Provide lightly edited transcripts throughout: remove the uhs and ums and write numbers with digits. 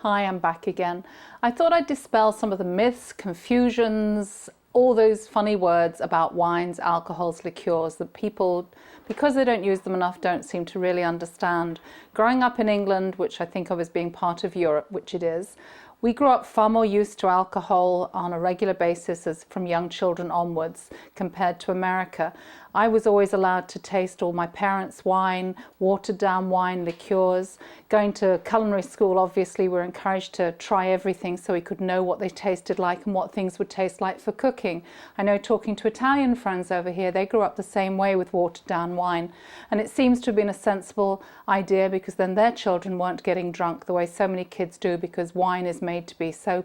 Hi, I'm back again. I thought I'd dispel some of the myths, confusions, all those funny words about wines, alcohols, liqueurs that people, because they don't use them enough, don't seem to really understand. Growing up in England, which I think of as being part of Europe, which it is, we grew up far more used to alcohol on a regular basis as from young children onwards compared to America. I was always allowed to taste all my parents' wine, watered down wine, liqueurs. Going to culinary school, obviously, we were encouraged to try everything so we could know what they tasted like and what things would taste like for cooking. I know talking to Italian friends over here, they grew up the same way with watered down wine. And it seems to have been a sensible idea because then their children weren't getting drunk the way so many kids do because wine is made to be so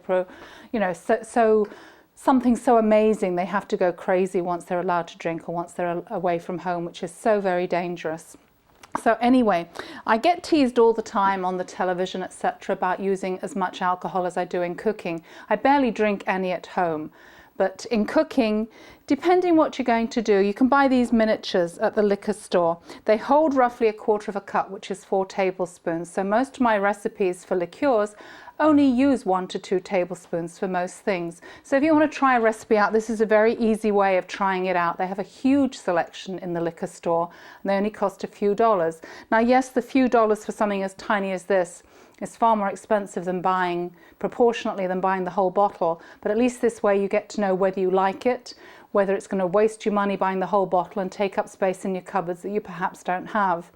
something so amazing they have to go crazy once they're allowed to drink or once they're away from home, which is so very dangerous. So anyway, I get teased all the time on the television, etc., about using as much alcohol as I do in cooking. I barely drink any at home. But in cooking, depending what you're going to do, you can buy these miniatures at the liquor store. They hold roughly 1/4 of a cup, which is 4 tablespoons. So most of my recipes for liqueurs only use 1 to 2 tablespoons for most things. So if you want to try a recipe out, this is a very easy way of trying it out. They have a huge selection in the liquor store, and they only cost a few dollars. Now, yes, the few dollars for something as tiny as this is far more expensive than proportionately than buying the whole bottle, but at least this way you get to know whether you like it, whether it's going to waste you money buying the whole bottle and take up space in your cupboards that you perhaps don't have.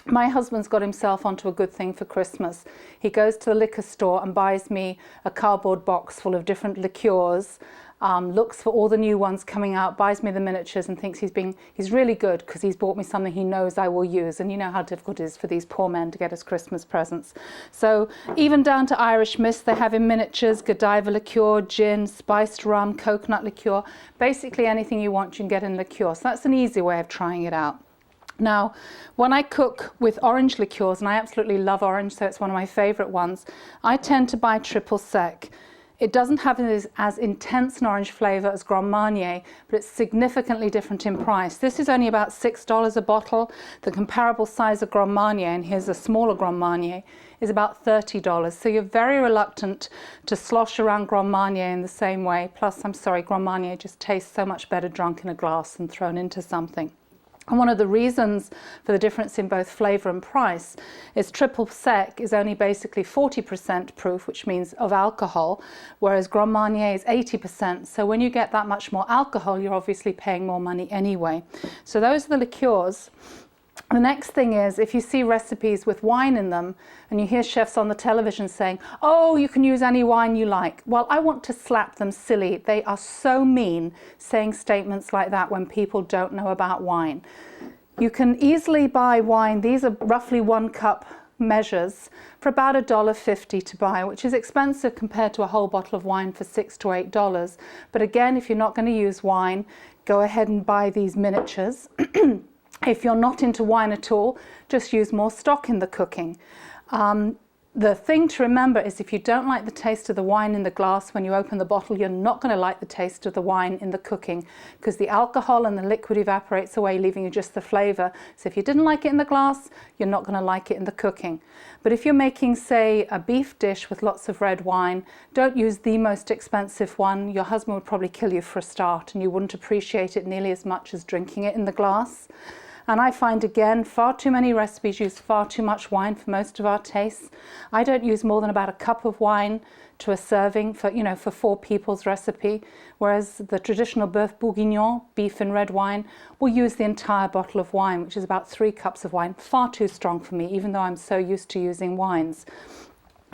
My husband's got himself onto a good thing for Christmas. He goes to the liquor store and buys me a cardboard box full of different liqueurs, looks for all the new ones coming out, buys me the miniatures and thinks he's really good because he's bought me something he knows I will use. And you know how difficult it is for these poor men to get us Christmas presents. So even down to Irish Mist, they have in miniatures, Godiva liqueur, gin, spiced rum, coconut liqueur. Basically anything you want you can get in liqueur. So that's an easy way of trying it out. Now, when I cook with orange liqueurs, and I absolutely love orange, so it's one of my favorite ones, I tend to buy triple sec. It doesn't have as intense an orange flavor as Grand Marnier, but it's significantly different in price. This is only about $6 a bottle. The comparable size of Grand Marnier, and here's a smaller Grand Marnier, is about $30. So you're very reluctant to slosh around Grand Marnier in the same way. Plus, I'm sorry, Grand Marnier just tastes so much better drunk in a glass than thrown into something. And one of the reasons for the difference in both flavour and price is triple sec is only basically 40% proof, which means of alcohol, whereas Grand Marnier is 80%. So when you get that much more alcohol, you're obviously paying more money anyway. So those are the liqueurs. The next thing is, if you see recipes with wine in them and you hear chefs on the television saying, oh, you can use any wine you like. Well, I want to slap them silly. They are so mean saying statements like that when people don't know about wine. You can easily buy wine. These are roughly 1 cup measures for about $1.50 to buy, which is expensive compared to a whole bottle of wine for $6 to $8. But again, if you're not going to use wine, go ahead and buy these miniatures. If you're not into wine at all, just use more stock in the cooking. The thing to remember is if you don't like the taste of the wine in the glass when you open the bottle, you're not going to like the taste of the wine in the cooking because the alcohol and the liquid evaporates away, leaving you just the flavour. So if you didn't like it in the glass, you're not going to like it in the cooking. But if you're making, say, a beef dish with lots of red wine, don't use the most expensive one. Your husband would probably kill you for a start and you wouldn't appreciate it nearly as much as drinking it in the glass. And I find, again, far too many recipes use far too much wine for most of our tastes. I don't use more than about 1 cup of wine to a serving for 4 people's recipe, whereas the traditional Boeuf Bourguignon, beef and red wine, will use the entire bottle of wine, which is about 3 cups of wine. Far too strong for me, even though I'm so used to using wines.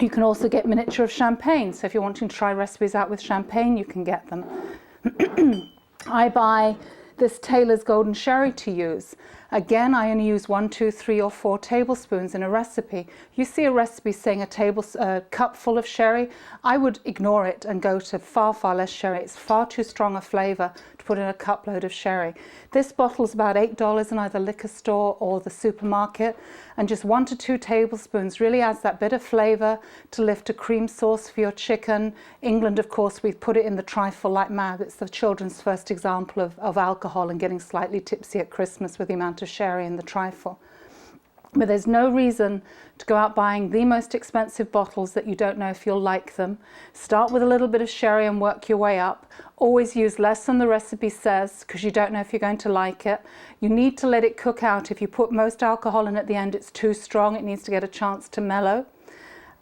You can also get miniature of champagne. So if you're wanting to try recipes out with champagne, you can get them. I buy this Taylor's Golden Sherry to use. Again, I only use 1, 2, 3 or 4 tablespoons in a recipe. You see a recipe saying a cup full of sherry, I would ignore it and go to far, far less sherry. It's far too strong a flavour to put in a cup load of sherry. This bottle is about $8 in either liquor store or the supermarket, and just 1 to 2 tablespoons really adds that bit of flavour to lift a cream sauce for your chicken. England, of course, we put it in the trifle like mad. It's the children's first example of alcohol and getting slightly tipsy at Christmas with the amount of sherry in the trifle. But there's no reason to go out buying the most expensive bottles that you don't know if you'll like them. Start with a little bit of sherry and work your way up. Always use less than the recipe says, because you don't know if you're going to like it. You need to let it cook out. If you put most alcohol in at the end, it's too strong. It needs to get a chance to mellow.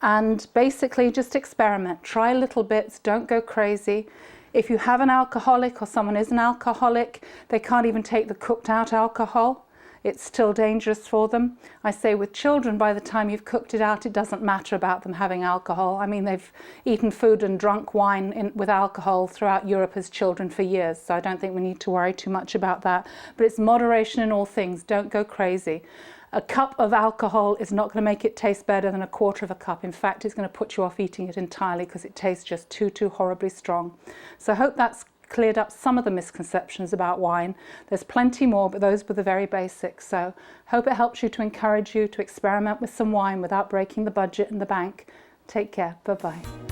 And basically just experiment. Try little bits. Don't go crazy. If you have an alcoholic or someone is an alcoholic, they can't even take the cooked out alcohol. It's still dangerous for them. I say with children, by the time you've cooked it out, it doesn't matter about them having alcohol. I mean, they've eaten food and drunk wine with alcohol throughout Europe as children for years, so I don't think we need to worry too much about that. But it's moderation in all things. Don't go crazy. A cup of alcohol is not going to make it taste better than a quarter of a cup. In fact, it's going to put you off eating it entirely because it tastes just too horribly strong. So I hope that's cleared up some of the misconceptions about wine. There's plenty more, but those were the very basics. So hope it helps you, to encourage you to experiment with some wine without breaking the budget in the bank. Take care. Bye-bye.